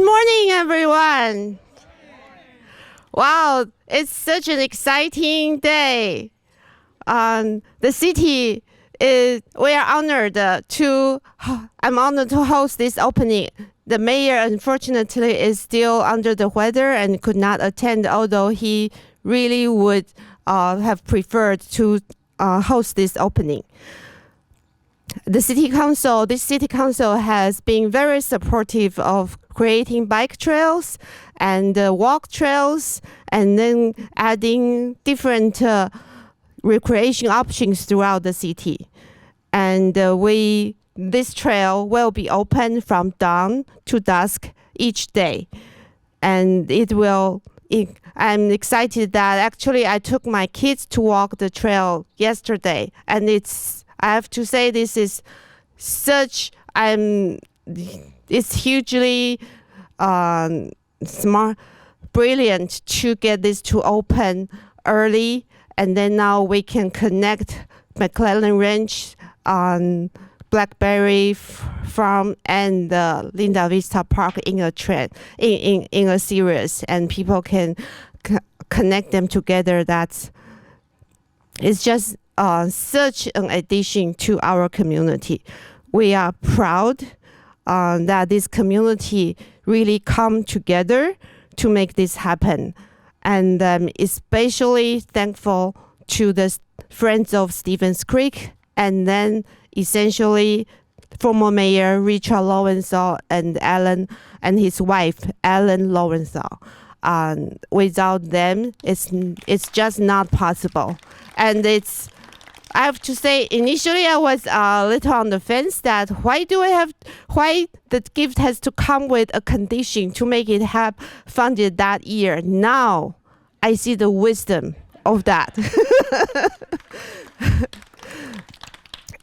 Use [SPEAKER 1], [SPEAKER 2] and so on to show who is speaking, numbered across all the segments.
[SPEAKER 1] morning, everyone. Wow, it's such an exciting day. The city we are honored I'm honored to host this opening. The mayor, unfortunately, is still under the weather and could not attend, although he really would have preferred to host this opening. This city council has been very supportive of creating bike trails and walk trails, and then adding different recreation options throughout the city. And this trail will be open from dawn to dusk each day. And I'm excited that actually I took my kids to walk the trail yesterday, and I have to say this is it's hugely smart, brilliant to get this to open early, and then now we can connect McClellan Ranch on Blackberry Farm and Linda Vista Park in a series, and people can connect them together. It's just such an addition to our community. We are proud that this community really come together to make this happen, and especially thankful to the Friends of Stevens Creek, and then essentially former Mayor Richard Lowenthal and Alan and his wife Ellen Lowenthal. Without them, it's just not possible. And I have to say, initially I was a little on the fence that why the gift has to come with a condition to make it have funded that year. Now I see the wisdom of that.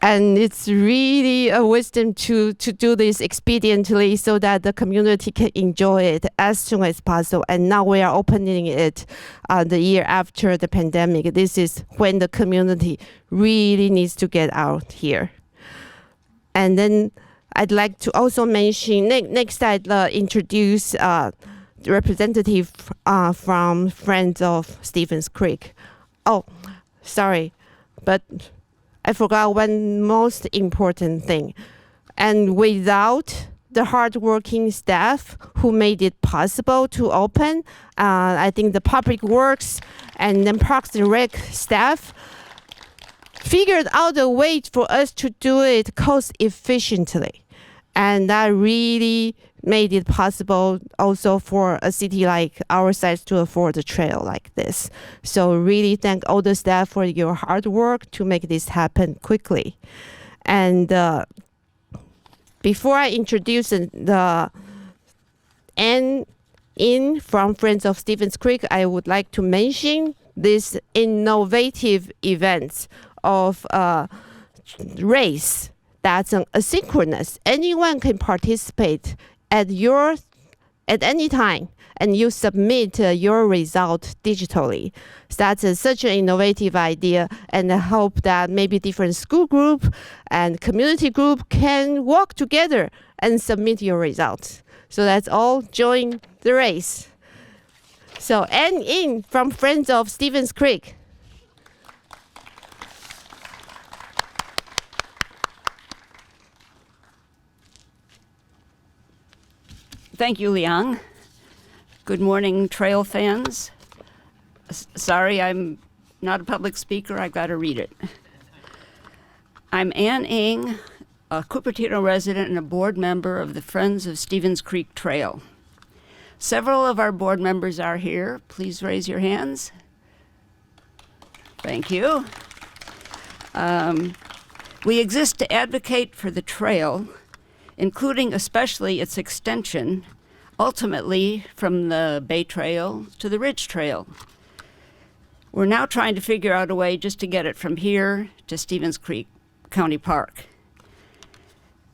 [SPEAKER 1] And it's really a wisdom to do this expediently so that the community can enjoy it as soon as possible. And now we are opening it the year after the pandemic. This is when the community really needs to get out here. And then I'd like to also mention, next I'd introduce the representative from Friends of Stevens Creek. Oh, sorry, but I forgot one most important thing. And without the hardworking staff who made it possible to open, I think the Public Works and then Parks and Rec staff figured out a way for us to do it cost efficiently. And that really made it possible also for a city like our size to afford a trail like this. So really thank all the staff for your hard work to make this happen quickly. And before I introduce the in from Friends of Stevens Creek, I would like to mention this innovative events of race that's asynchronous. Anyone can participate at any time, and you submit your result digitally. So that's such an innovative idea, and I hope that maybe different school group and community group can work together and submit your results. So that's all, join the race. So, and in from Friends of Stevens Creek.
[SPEAKER 2] Thank you, Liang. Good morning, trail fans. Sorry, I'm not a public speaker. I've got to read it. I'm Ann Ng, a Cupertino resident and a board member of the Friends of Stevens Creek Trail. Several of our board members are here. Please raise your hands. Thank you. We exist to advocate for the trail, including especially its extension, ultimately from the Bay Trail to the Ridge Trail. We're now trying to figure out a way just to get it from here to Stevens Creek County Park.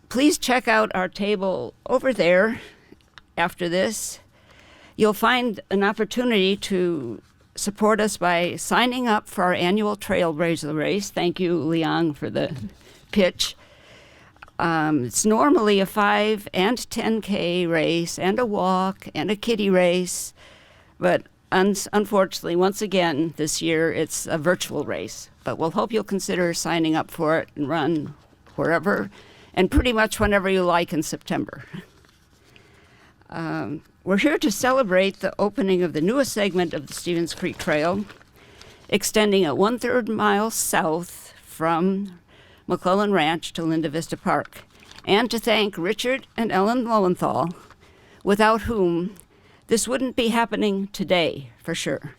[SPEAKER 2] Please check out our table over there after this. You'll find an opportunity to support us by signing up for our annual Trailblazer race. Thank you, Liang, for the pitch. It's normally a 5 and 10K race and a walk and a kiddie race, but unfortunately, once again, this year it's a virtual race. But we'll hope you'll consider signing up for it and run wherever and pretty much whenever you like in September. We're here to celebrate the opening of the newest segment of the Stevens Creek Trail, extending a 1/3 mile south from McClellan Ranch to Linda Vista Park, and to thank Richard and Ellen Lowenthal, without whom this wouldn't be happening today, for sure.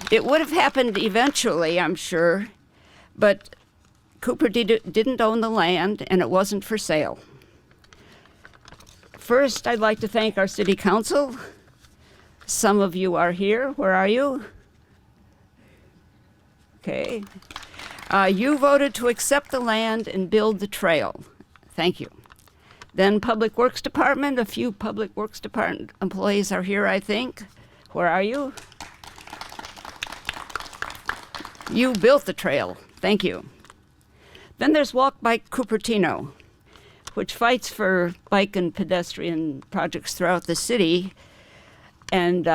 [SPEAKER 2] It would have happened eventually, I'm sure, but Cupertino didn't own the land and it wasn't for sale. First, I'd like to thank our city council. Some of you are here. Where are you? Okay. You voted to accept the land and build the trail. Thank you. Then Public Works Department, a few Public Works Department employees are here, I think. Where are you? You built the trail. Thank you. Then there's Walk Bike Cupertino, which fights for bike and pedestrian projects throughout the city, and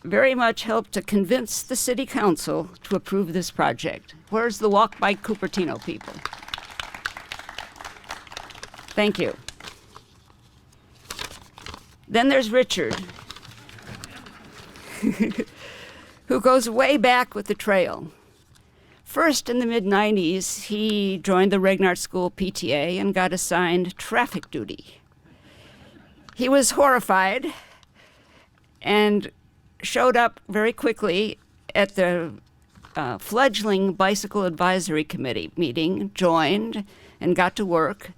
[SPEAKER 2] very much helped to convince the city council to approve this project. Where's the Walk Bike Cupertino people? Thank you. Then there's Richard, who goes way back with the trail. First, in the mid-90s, he joined the Regnart School PTA and got assigned traffic duty. He was horrified and showed up very quickly at the fledgling Bicycle Advisory Committee meeting, joined, and got to work.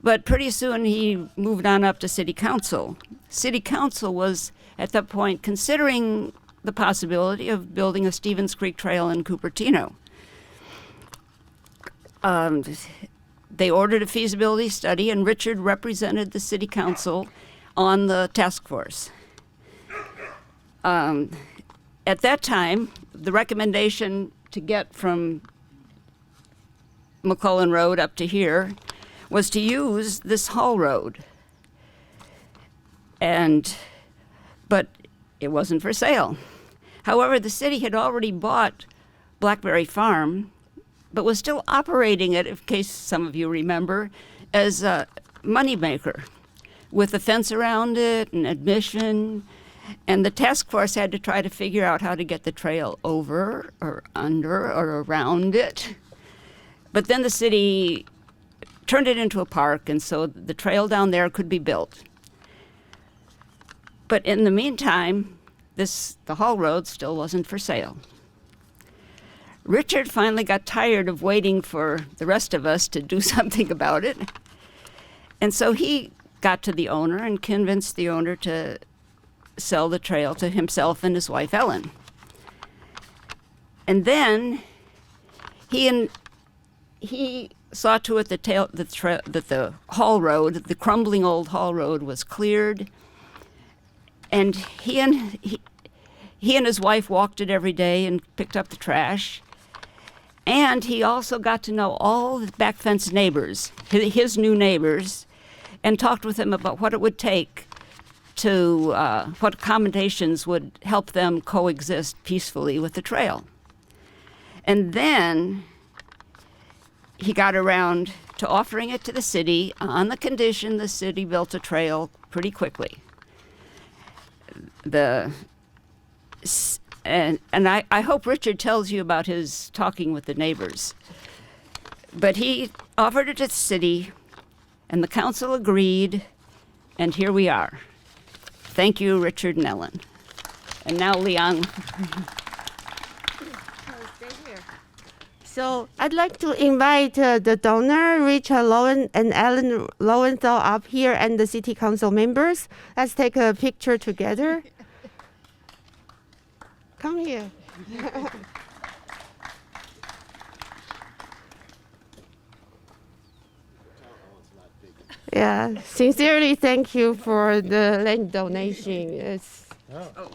[SPEAKER 2] But pretty soon he moved on up to City Council. City Council was, at that point, considering the possibility of building a Stevens Creek Trail in Cupertino. They ordered a feasibility study, and Richard represented the City Council on the task force. At that time, the recommendation to get from McClellan Road up to here was to use this haul road. But it wasn't for sale. However, the city had already bought Blackberry Farm, but was still operating it, in case some of you remember, as a moneymaker, with a fence around it and admission. And the task force had to try to figure out how to get the trail over or under or around it. But then the city turned it into a park, and so the trail down there could be built. But in the meantime, the haul road still wasn't for sale. Richard finally got tired of waiting for the rest of us to do something about it. And so he got to the owner and convinced the owner to sell the trail to himself and his wife, Ellen. And then he saw to it that the haul road, the crumbling old haul road, was cleared. And he and his wife walked it every day and picked up the trash. And he also got to know all the back fence neighbors, his new neighbors, and talked with them about what it would take to, what accommodations would help them coexist peacefully with the trail. And then he got around to offering it to the city on the condition the city built a trail pretty quickly. And I hope Richard tells you about his talking with the neighbors. But he offered it to the city, and the council agreed, and here we are. Thank you, Richard and Ellen. And now, Leon.
[SPEAKER 1] So I'd like to invite the donor, Richard Lowen and Ellen Lowenthal, up here, and the city council members. Let's take a picture together. Come here. Yeah, sincerely thank you for the land donation. It's
[SPEAKER 3] Oh,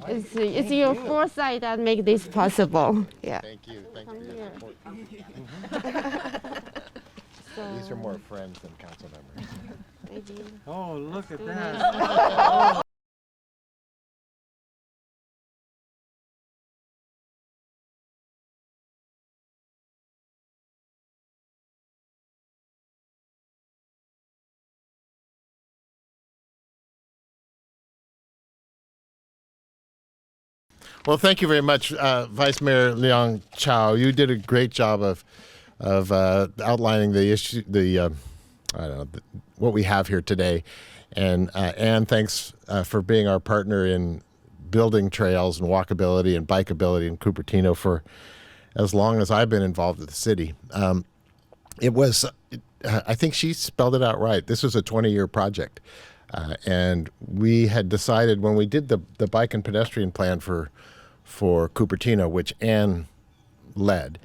[SPEAKER 1] It's your foresight that make this possible. Yeah.
[SPEAKER 3] thank you. Thank you for your support. These are more friends than council members.
[SPEAKER 4] Oh, look at that.
[SPEAKER 3] Well, thank you very much, Vice Mayor Liang Chao. You did a great job of outlining the issue, I don't know, what we have here today. And Anne, thanks for being our partner in building trails and walkability and bikeability in Cupertino for as long as I've been involved with the city. It was, I think she spelled it out right. This was a 20-year project. And we had decided when we did the bike and pedestrian plan for Cupertino, which Anne led,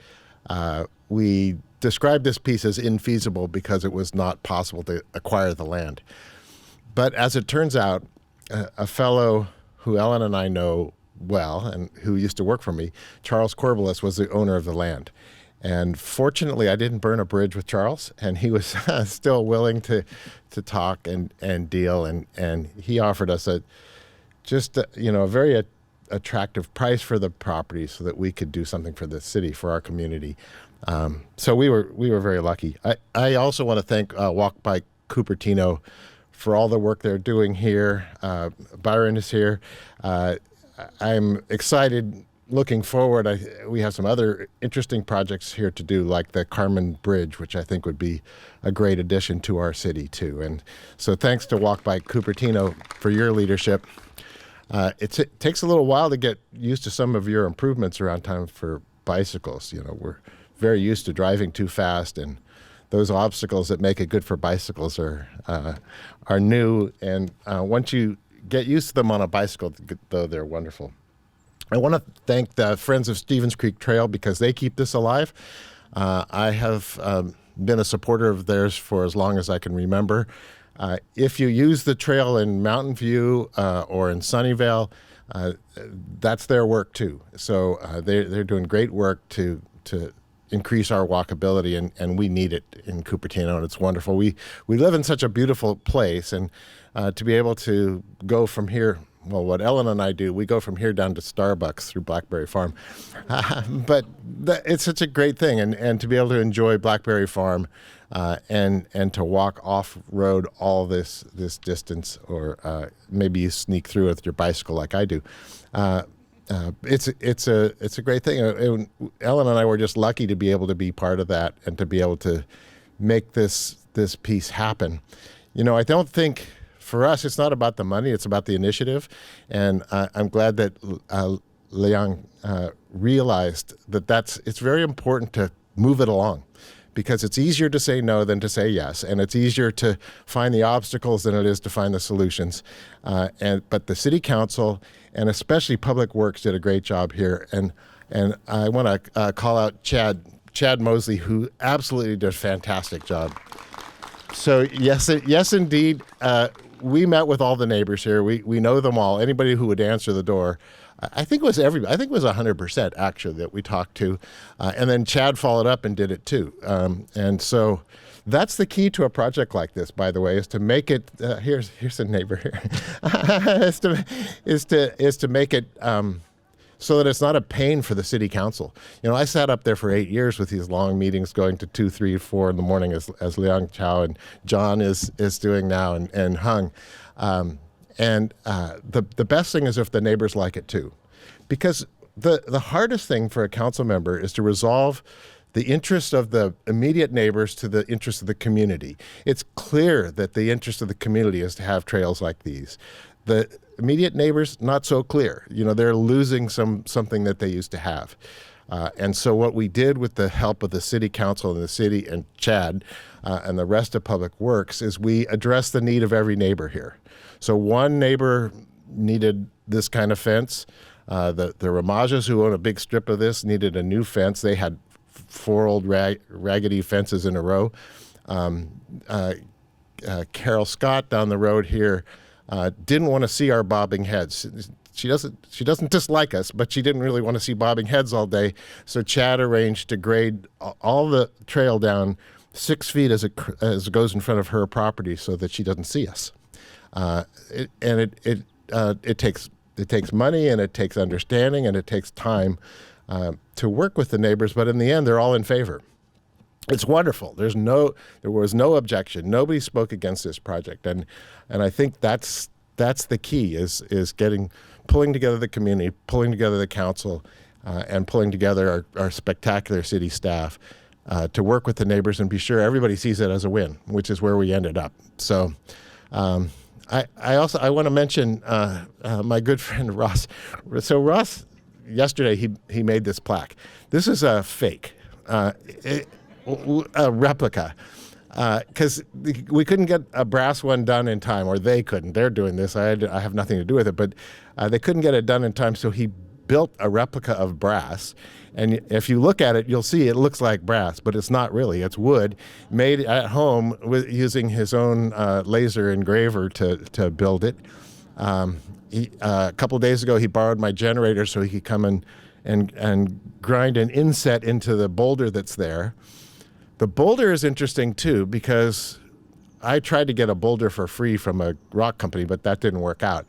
[SPEAKER 3] we described this piece as infeasible because it was not possible to acquire the land. But as it turns out, a fellow who Ellen and I know well and who used to work for me, Charles Corbelis, was the owner of the land. And fortunately, I didn't burn a bridge with Charles, and he was still willing to talk and deal. And he offered us a very attractive price for the property so that we could do something for the city, for our community. So we were very lucky. I also want to thank Walk by Cupertino for all the work they're doing here. Byron is here. I'm excited. Looking forward, we have some other interesting projects here to do, like the Carmen Bridge, which I think would be a great addition to our city, too. And so thanks to Walk by Cupertino for your leadership. It takes a little while to get used to some of your improvements around town for bicycles. You know, we're very used to driving too fast, and those obstacles that make it good for bicycles are new. And once you get used to them on a bicycle, though, they're wonderful. I want to thank the Friends of Stevens Creek Trail because they keep this alive. I have been a supporter of theirs for as long as I can remember. If you use the trail in Mountain View or in Sunnyvale, that's their work too. So they're doing great work to increase our walkability, and we need it in Cupertino, and it's wonderful. We live in such a beautiful place, and to be able to go from here. Well, what Ellen and I do, we go from here down to Starbucks through Blackberry Farm. But it's such a great thing, and to be able to enjoy Blackberry Farm and to walk off-road all this distance, or maybe you sneak through with your bicycle like I do. It's a great thing. Ellen and I were just lucky to be able to be part of that and to be able to make this piece happen. You know, I don't think... For us, it's not about the money, it's about the initiative. And I'm glad that Liang realized that it's very important to move it along, because it's easier to say no than to say yes. And it's easier to find the obstacles than it is to find the solutions. But the city council, and especially Public Works, did a great job here. And I want to call out Chad Mosley, who absolutely did a fantastic job. So yes, indeed. We met with all the neighbors here. We know them all. Anybody who would answer the door, I think it was everybody. I think it was 100% actually that we talked to, and then Chad followed up and did it too. And so that's the key to a project like this, by the way, is to make it. Here's a neighbor here. is to make it. So that it's not a pain for the city council. You know, I sat up there for 8 years with these long meetings going to 2, 3, 4 in the morning as Liang Chao and John is doing now, and Hung. The best thing is if the neighbors like it too. Because the hardest thing for a council member is to resolve the interest of the immediate neighbors to the interest of the community. It's clear that the interest of the community is to have trails like these. The immediate neighbors, not so clear. You know, they're losing something that they used to have. And so what we did with the help of the city council and the city and Chad and the rest of Public Works is we addressed the need of every neighbor here. So one neighbor needed this kind of fence. The Ramajas, who own a big strip of this, needed a new fence. They had 4 old raggedy fences in a row. Carol Scott down the road here didn't want to see our bobbing heads. She doesn't dislike us, but she didn't really want to see bobbing heads all day. So Chad arranged to grade all the trail down 6 feet as it goes in front of her property, so that she doesn't see us. It takes money, and it takes understanding, and it takes time to work with the neighbors. But in the end, they're all in favor. It's wonderful. There was no objection. Nobody spoke against this project, and I think that's the key is pulling together the community, pulling together the council, and pulling together our spectacular city staff to work with the neighbors and be sure everybody sees it as a win, which is where we ended up. So I want to mention my good friend Ross. So Ross, yesterday he made this plaque. This is a fake, a replica. Because we couldn't get a brass one done in time, or they couldn't. They're doing this. I have nothing to do with it, but they couldn't get it done in time, so he built a replica of brass. And if you look at it, you'll see it looks like brass, but it's not really. It's wood made at home using his own laser engraver to build it. A couple of days ago, he borrowed my generator so he could come and grind an inset into the boulder that's there. The boulder is interesting, too, because I tried to get a boulder for free from a rock company, but that didn't work out.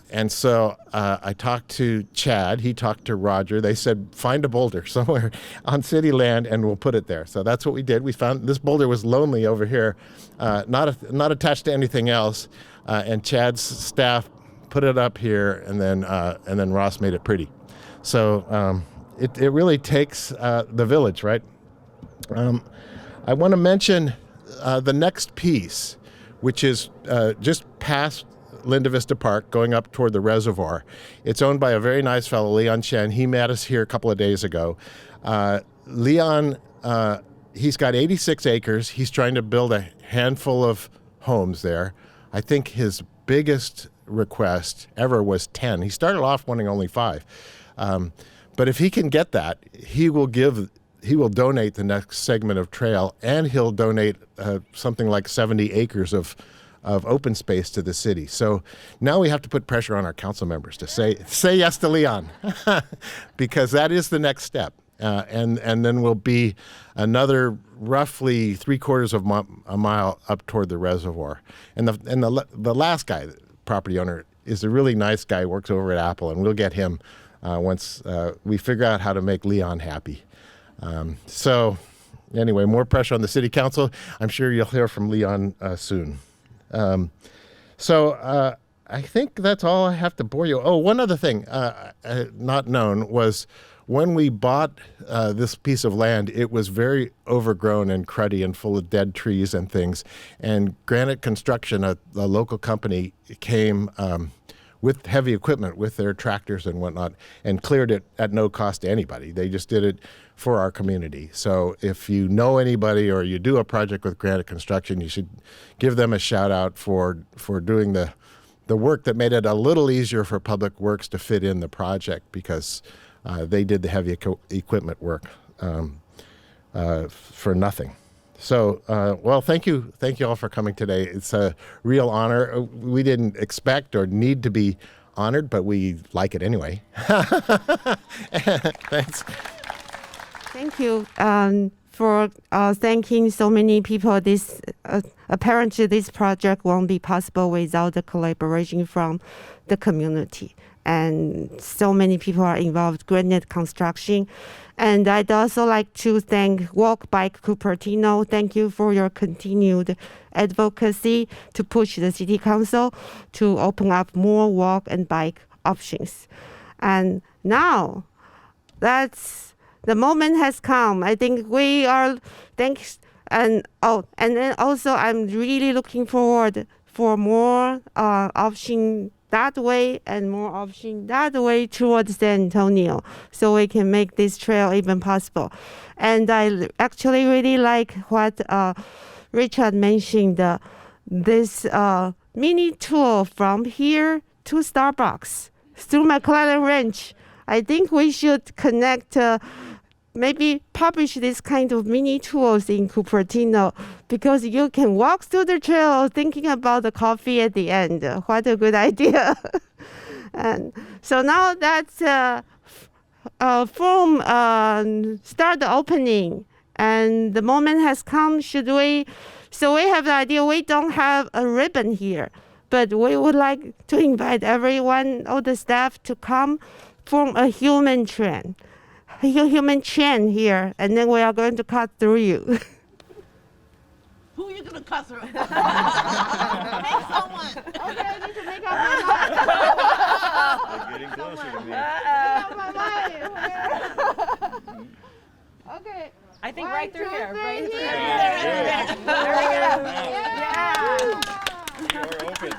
[SPEAKER 3] And so I talked to Chad. He talked to Roger. They said, find a boulder somewhere on city land, and we'll put it there. So that's what we did. We found this boulder was lonely over here, not attached to anything else. And Chad's staff put it up here, and then Ross made it pretty. So it really takes the village, right? I want to mention the next piece, which is just past Linda Vista Park, going up toward the reservoir. It's owned by a very nice fellow, Leon Chen. He met us here a couple of days ago. Leon, he's got 86 acres. He's trying to build a handful of homes there. I think his biggest request ever was 10. He started off wanting only 5. But if he can get that, he will donate the next segment of trail, and he'll donate something like 70 acres of open space to the city. So now we have to put pressure on our council members to say yes to Leon, because that is the next step. And then we'll be another roughly 3/4 of a mile up toward the reservoir. And the last guy, the property owner, is a really nice guy, works over at Apple, and we'll get him once we figure out how to make Leon happy. So anyway, more pressure on the city council. I'm sure you'll hear from Leon soon. So I think that's all I have to bore you. Oh, one other thing not known was when we bought this piece of land, it was very overgrown and cruddy and full of dead trees and things. And Granite Construction, a local company, came with heavy equipment, with their tractors and whatnot, and cleared it at no cost to anybody. They just did it for our community. So if you know anybody or you do a project with Granite Construction, you should give them a shout out for doing the work that made it a little easier for Public Works to fit in the project, because they did the heavy equipment work for nothing. So, well, thank you all for coming today. It's a real honor. We didn't expect or need to be honored, but we like it anyway. Thanks.
[SPEAKER 1] Thank you for thanking so many people. This apparently this project won't be possible without the collaboration from the community. And so many people are involved, Granite Construction. And I'd also like to thank Walk Bike Cupertino. Thank you for your continued advocacy to push the City Council to open up more walk and bike options. And now, the moment has come. I think we are, thanks, and then also I'm really looking forward for more option that way and more option that way towards San Antonio, so we can make this trail even possible. And I actually really like what Richard mentioned, this mini tour from here to Starbucks through McClellan Ranch. I think we should connect maybe publish this kind of mini tours in Cupertino, because you can walk through the trail thinking about the coffee at the end. What a good idea. And so now that's forum start the opening, and the moment has come. So we have the idea, we don't have a ribbon here, but we would like to invite everyone, all the staff, to come form a human chain here, and then we are going to cut through you.
[SPEAKER 5] Who are you gonna cut through? Make someone.
[SPEAKER 1] Okay, I need to make up my mind.
[SPEAKER 6] You're getting closer to me.
[SPEAKER 1] Make up my mind. Okay.
[SPEAKER 5] I think
[SPEAKER 1] 1,
[SPEAKER 5] right through
[SPEAKER 1] 2,
[SPEAKER 5] here.
[SPEAKER 1] 3,
[SPEAKER 5] Right through
[SPEAKER 1] here.
[SPEAKER 5] here. There we go.
[SPEAKER 1] Yeah.
[SPEAKER 6] You're open.